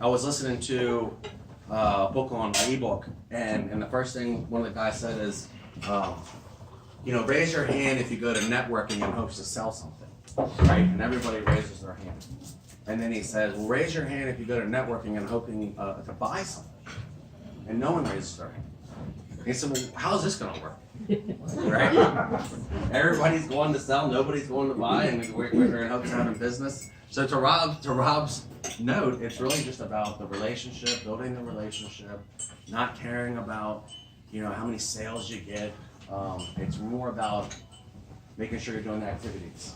I was listening to a book on an ebook, and the first thing one of the guys said is, raise your hand if you go to networking in hopes to sell something, right? And everybody raises their hand. And then he says, well, raise your hand if you go to networking and hoping to buy something. And no one raises their hand. And he said, well, how's this going to work? Right? Everybody's going to sell, nobody's going to buy, and we're in hopes of having business. So to Rob's note, it's really just about the relationship, building the relationship, not caring about, how many sales you get. It's more about making sure you're doing the activities.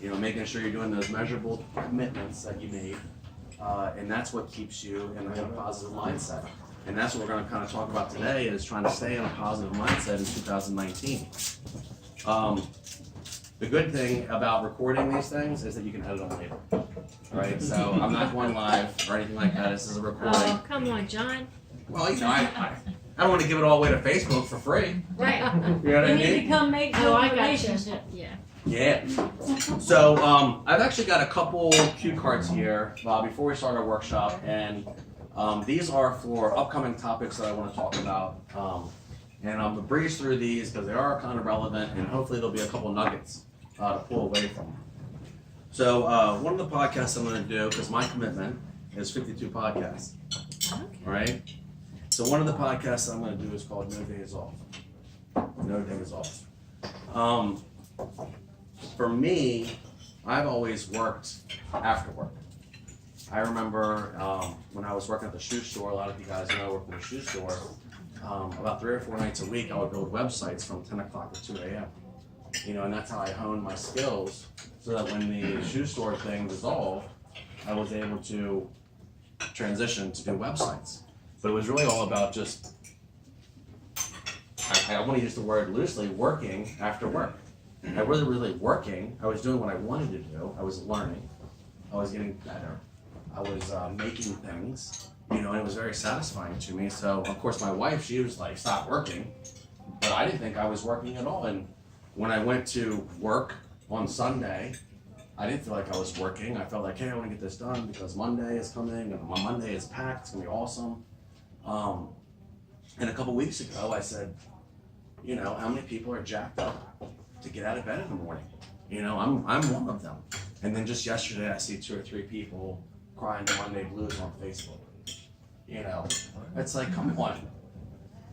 Making sure you're doing those measurable commitments that you made, and that's what keeps you in a positive mindset. And that's what we're going to kind of talk about today, is trying to stay in a positive mindset in 2019. The good thing about recording these things is that you can edit them later, right? So I'm not going live or anything like that. This is a recording. Oh, come on, John. Well, I don't want to give it all away to Facebook for free. Right. You know what I You need to mean? come make Oh, I good got you. relationship. Yeah. Yeah. So I've actually got a couple cue cards here before we start our workshop, and these are for upcoming topics that I want to talk about. And I'm going to breeze through these because they are kind of relevant, and hopefully there'll be a couple nuggets to pull away from them. So one of the podcasts I'm going to do, because my commitment is 52 podcasts. Okay. All right? So one of the podcasts I'm going to do is called No Days Off. No Days Off. For me, I've always worked after work. I remember when I was working at the shoe store, a lot of you guys know I worked in the shoe store, about 3 or 4 nights a week I would build websites from 10 o'clock to 2 a.m. And that's how I honed my skills, so that when the shoe store thing dissolved, I was able to transition to do websites. But it was really all about just, I want to use the word loosely, working after work. I wasn't really working. I was doing what I wanted to do. I was learning. I was getting better. I was making things, and it was very satisfying to me. So, of course, my wife, she was like, stop working. But I didn't think I was working at all. And when I went to work on Sunday, I didn't feel like I was working. I felt like, hey, I want to get this done because Monday is coming, and my Monday is packed. It's going to be awesome. And a couple weeks ago, I said, how many people are jacked up to get out of bed in the morning? I'm one of them. And then just yesterday, I see 2 or 3 people crying the Monday blues on Facebook. It's like, come on.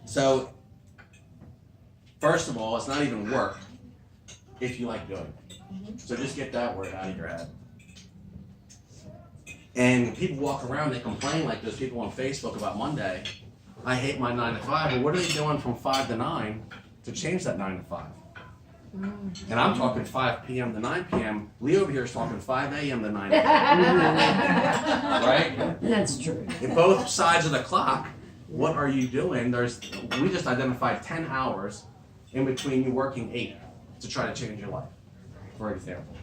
So, first of all, it's not even work if you like doing it. So just get that word out of your head. And people walk around, they complain like those people on Facebook about Monday. I hate my 9 to 5. Well, what are they doing from 5 to 9 to change that 9 to 5? And I'm talking 5 p.m. to 9 p.m. Lee over here is talking 5 a.m. to 9 a.m. Right? That's true. In both sides of the clock, what are you doing? We just identified 10 hours in between you working 8 to try to change your life, for example.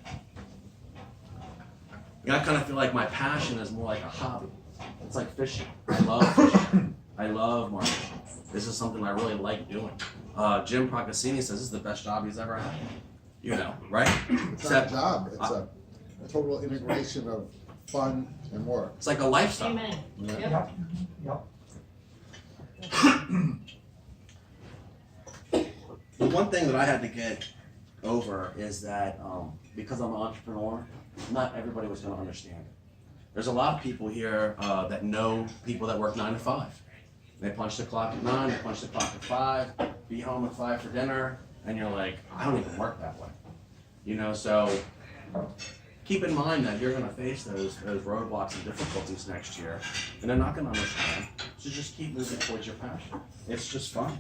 I kind of feel like my passion is more like a hobby. It's like fishing. I love fishing. I love marketing. This is something I really like doing. Jim Procaccini says this is the best job he's ever had. Right? It's not a job. It's a total integration of fun and work. It's like a lifestyle. Amen. Yeah. The one thing that I had to get over is that because I'm an entrepreneur, not everybody was going to understand it. There's a lot of people here that know people that work 9 to 5. They punch the clock at 9, they punch the clock at 5, be home at 5 for dinner, and you're like, I don't even work that way. So keep in mind that you're going to face those roadblocks and difficulties next year, and they're not going to understand. So just keep moving towards your passion. It's just fun.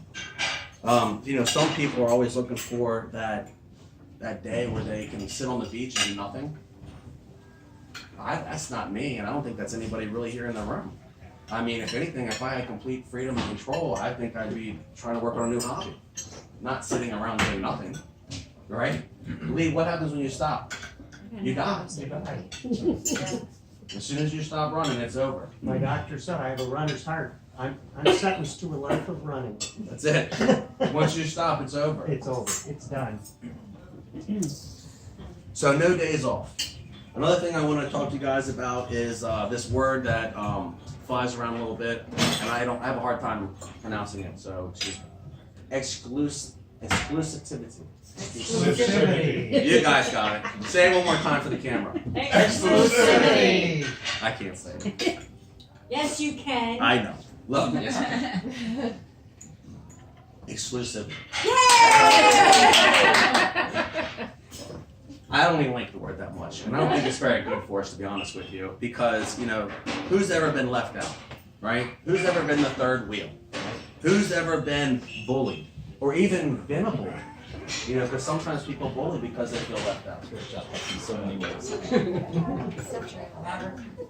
Some people are always looking for that day where they can sit on the beach and do nothing. That's not me, and I don't think that's anybody really here in the room. I mean, if anything, if I had complete freedom and control, I think I'd be trying to work on a new hobby, not sitting around doing nothing, right? Lee, what happens when you stop? You die. You die. As soon as you stop running, it's over. My doctor said I have a runner's heart. I'm sentenced to a life of running. That's it. Once you stop, it's over. It's over. It's done. So no days off. Another thing I want to talk to you guys about is this word that flies around a little bit, and I have a hard time pronouncing it. So excuse me. Exclusivity. Exclusivity. You guys got it. Say it one more time for the camera. Exclusivity. I can't say it. Yes, you can. I know. Look. Exclusive. I don't even like the word that much, and I don't think it's very good for us, to be honest with you, because, you know, who's ever been left out, right? Who's ever been the third wheel? Who's ever been bullied, or even been a bully? You know, because sometimes people bully because they feel left out. In so many ways.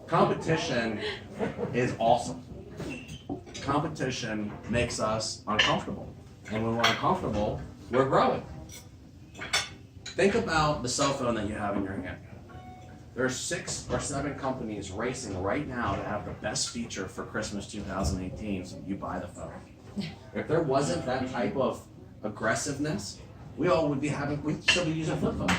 Competition is awesome. Competition makes us uncomfortable, and when we're uncomfortable, we're growing. Think about the cell phone that you have in your hand. There are 6 or 7 companies racing right now to have the best feature for Christmas 2018, so you buy the phone. If there wasn't that type of aggressiveness, we'd still be using flip phones.